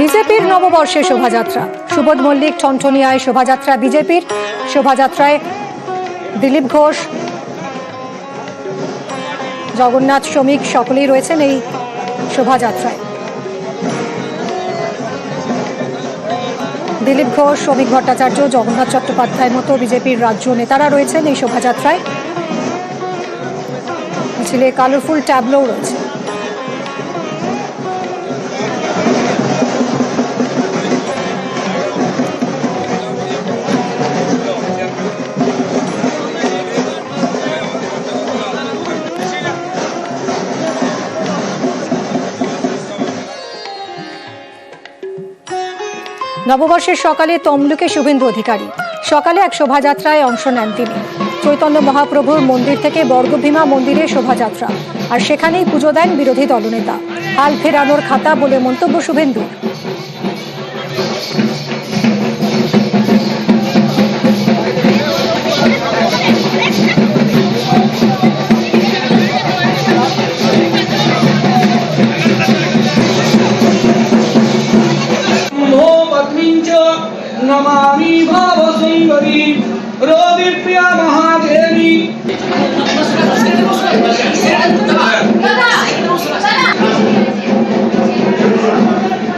বিজেপির নববর্ষের শোভাযাত্রা, সুবোধ মল্লিক ঠনঠনিয়ায় শোভাযাত্রা বিজেপির। শোভাযাত্রায় দিলীপ ঘোষ, জগন্নাথ শ্রমিক সকলেই রয়েছেন এই শোভাযাত্রায়। দিলীপ ঘোষ, শ্রমিক ভট্টাচার্য, জগন্নাথ চট্টোপাধ্যায়ের মতো বিজেপির রাজ্য নেতারা রয়েছেন এই শোভাযাত্রায়। মিছিলে কালারফুল ট্যাবলো রয়েছে। নববর্ষের সকালে তমলুকে শুভেন্দু অধিকারী। সকালে এক শোভাযাত্রায় অংশ নেন তিনি। চৈতন্য মহাপ্রভুর মন্দির থেকে বর্গভীমা মন্দিরে শোভাযাত্রা, আর সেখানেই পুজো দেন বিরোধী দলনেতা। হাল ফেরানোর খাতা বলে মন্তব্য শুভেন্দুর। नमामि भाव सुंदरी रोदिप्रिया महादेवी